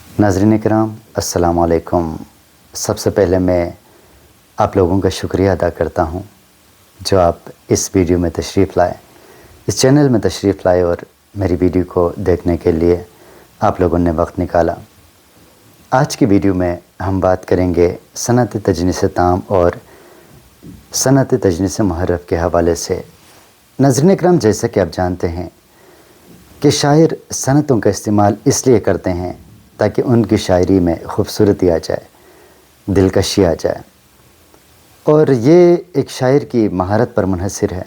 नाज़रीन किराम अस्सलाम वालेकुम। सबसे पहले मैं आप लोगों का शुक्रिया अदा करता हूँ जो आप इस वीडियो में तशरीफ़ लाए, इस चैनल में तशरीफ़ लाए और मेरी वीडियो को देखने के लिए आप लोगों ने वक्त निकाला। आज की वीडियो में हम बात करेंगे सनत तजनीस ताम और सनत तजनीस मुहर्रफ के हवाले से। नाज़रीन किराम, जैसा कि आप जानते हैं कि शायर सनतों का इस्तेमाल इसलिए करते हैं ताकि उनकी शायरी में खूबसूरती आ जाए, दिलकशी आ जाए, और ये एक शायर की महारत पर मुनहसर है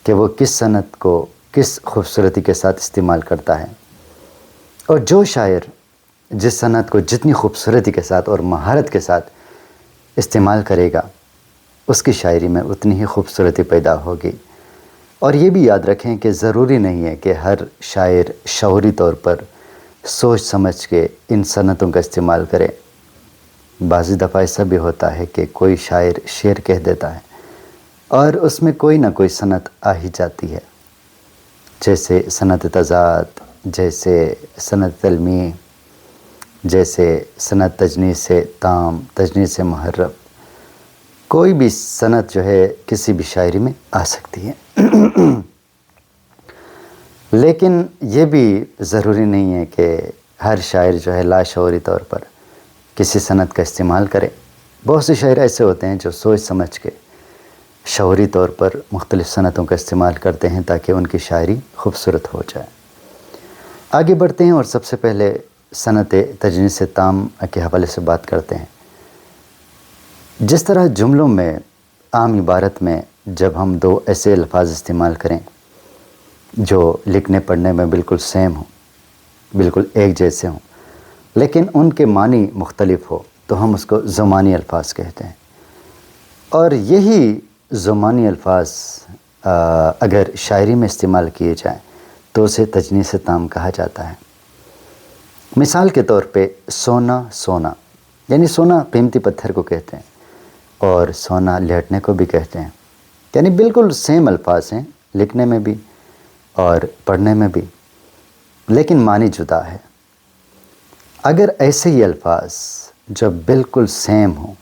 कि वो किस सनत को किस खूबसूरती के साथ इस्तेमाल करता है। और जो शायर जिस सनत को जितनी खूबसूरती के साथ और महारत के साथ इस्तेमाल करेगा, उसकी शायरी में उतनी ही खूबसूरती पैदा होगी। और ये भी याद रखें कि ज़रूरी नहीं है कि हर शायर शऊरी तौर पर सोच समझ के इन सनतों का इस्तेमाल करे। बाज़ी दफ़ा ऐसा भी होता है कि कोई शायर शेर कह देता है और उसमें कोई ना कोई सनत आ ही जाती है, जैसे सनत तज़ाद, जैसे सनत तलमी, जैसे सनत तजनीस ताम, तजनीस मुहर्रफ। कोई भी सनत जो है किसी भी शायरी में आ सकती है। लेकिन ये भी ज़रूरी नहीं है कि हर शायर जो है लाशऊरी तौर पर किसी सनत का इस्तेमाल करे। बहुत से शायर ऐसे होते हैं जो सोच समझ के शऊरी तौर पर मुख्तलिफ़ सनतों का इस्तेमाल करते हैं ताकि उनकी शायरी खूबसूरत हो जाए। आगे बढ़ते हैं और सबसे पहले सनत तजनीस ताम के हवाले से बात करते हैं। जिस तरह जुमलों में आम इबारत में जब हम दो ऐसे अल्फाज इस्तेमाल करें जो लिखने पढ़ने में बिल्कुल सेम हो, बिल्कुल एक जैसे हों, लेकिन उनके मानी मुख्तलिफ़ हो, तो हम उसको ज़ुमानी अल्फाज कहते हैं। और यही ज़ुमानी अल्फाज अगर शायरी में इस्तेमाल किए जाएं तो उसे तजनीस ताम कहा जाता है। मिसाल के तौर पे सोना, सोना यानी सोना कीमती पत्थर को कहते हैं, और सोना लेटने को भी कहते हैं। यानी बिल्कुल सेम अल्फाज हैं लिखने में भी और पढ़ने में भी, लेकिन मानी जुदा है। अगर ऐसे ही अल्फाज जो बिल्कुल सेम हो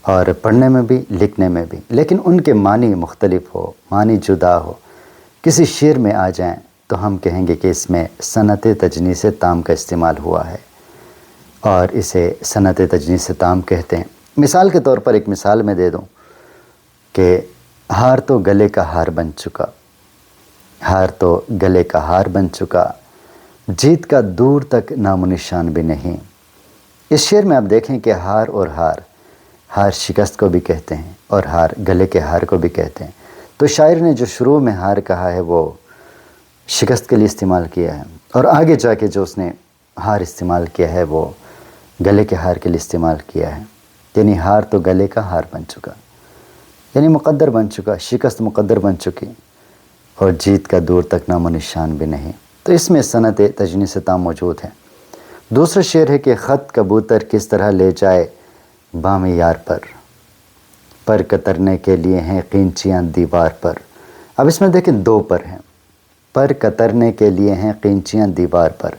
और पढ़ने में भी लिखने में भी, लेकिन उनके मानी मुख्तलिफ़ हो, मानी जुदा हो, किसी शेर में आ जाएं, तो हम कहेंगे कि इसमें सनत तजनीस ताम का इस्तेमाल हुआ है और इसे सनत तजनीस ताम कहते हैं। मिसाल के तौर पर एक मिसाल मैं दे दूं कि हार तो गले का हार बन चुका, हार तो गले का हार बन चुका, जीत का दूर तक नामो निशान भी नहीं। इस शेर में आप देखें कि हार और हार, हार शिकस्त को भी कहते हैं और हार गले के हार को भी कहते हैं। तो शायर ने जो शुरू में हार कहा है वो शिकस्त के लिए इस्तेमाल किया है, और आगे जाके जो उसने हार इस्तेमाल किया है वो गले के हार के लिए इस्तेमाल किया है। यानी हार तो गले का हार बन चुका, यानी मुक़द्दर बन चुका, शिकस्त मुक़द्दर बन चुकी, और जीत का दूर तक नामो निशान भी नहीं। तो इसमें सनत तजनीस ताम मौजूद है। दूसरा शेर है कि ख़त कबूतर किस तरह ले जाए बाम यार पर कतरने के लिए हैं क़ींचियाँ दीवार पर। अब इसमें देखें दो पर हैं, पर कतरने के लिए हैं क़ींचियाँ दीवार पर।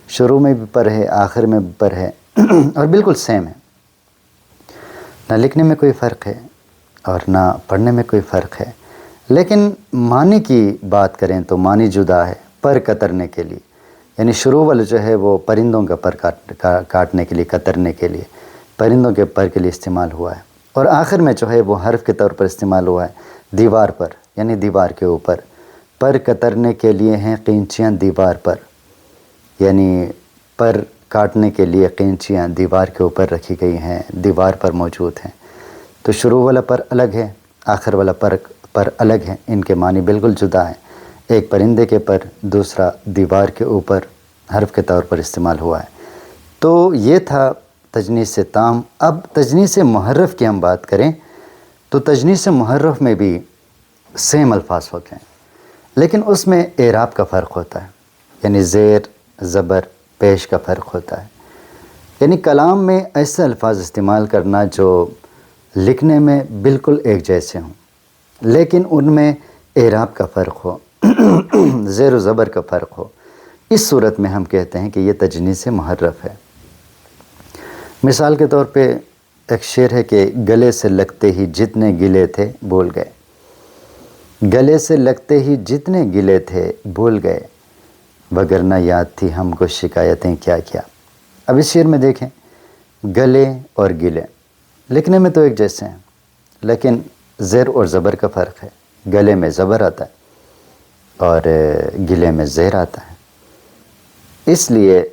शुरू में भी पर है, आखिर में भी पर है और बिल्कुल सेम है। ना लिखने में कोई फ़र्क है और ना पढ़ने में कोई फ़र्क है, लेकिन मानी की बात करें तो मानी जुदा है। पर कतरने के लिए यानी शुरू वाला जो है वो परिंदों का पर काटने के लिए, कतरने के लिए, परिंदों के पर के लिए इस्तेमाल हुआ है, और आखिर में जो है वो हर्फ के तौर पर इस्तेमाल हुआ है दीवार पर, यानी दीवार के ऊपर। पर कतरने के लिए हैं क़ींचियाँ दीवार पर, यानी पर काटने के लिए क़ींचियाँ दीवार के ऊपर रखी गई हैं, दीवार पर मौजूद हैं। तो शुरू वाला पर अलग है, आखिर वाला पर अलग है, इनके मानी बिल्कुल जुदा हैं। एक परिंदे के पर, दूसरा दीवार के ऊपर हर्फ के तौर पर इस्तेमाल हुआ है। तो ये था तजनीस ताम। अब तजनीस मुहर्रफ की हम बात करें तो तजनीस मुहर्रफ में भी सेम अल्फाज होते हैं, लेकिन उसमें एराब का फ़र्क होता है, यानी ज़ेर ज़बर पेश का फ़र्क होता है। यानी कलाम में ऐसे अल्फाज इस्तेमाल करना जो लिखने में बिल्कुल एक जैसे हों, लेकिन उनमें एराब का फ़र्क हो, ज़ेर व ज़बर का फ़र्क हो, اس صورت میں ہم کہتے ہیں کہ یہ تجنیس محرف ہے۔ مثال کے طور پہ ایک شعر ہے کہ گلے سے لگتے ہی جتنے گلے تھے بول گئے، گلے سے لگتے ہی جتنے گلے تھے بول گئے، وگرنہ یاد تھی ہم کو شکایتیں کیا کیا۔ اب اس شعر میں دیکھیں، گلے اور گلے لکھنے میں تو ایک جیسے ہیں، لیکن زیر اور زبر کا فرق ہے۔ گلے میں زبر آتا ہے اور گلے میں زیر آتا ہے، اس لیے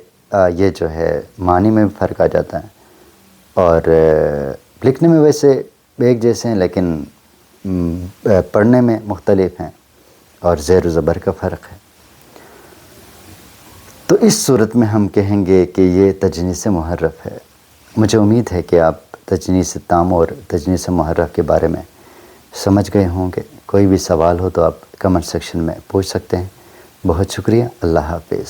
یہ جو ہے معنی میں فرق آ جاتا ہے، اور لکھنے میں ویسے ایک جیسے ہیں لیکن پڑھنے میں مختلف ہیں، اور زیر و زبر کا فرق ہے۔ تو اس صورت میں ہم کہیں گے کہ یہ تجنیس محرف ہے۔ مجھے امید ہے کہ آپ تجنیس تام اور تجنیس محرف کے بارے میں سمجھ گئے ہوں گے۔ کوئی بھی سوال ہو تو آپ کمنٹ سیکشن میں پوچھ سکتے ہیں۔ بہت شکریہ، اللہ حافظ۔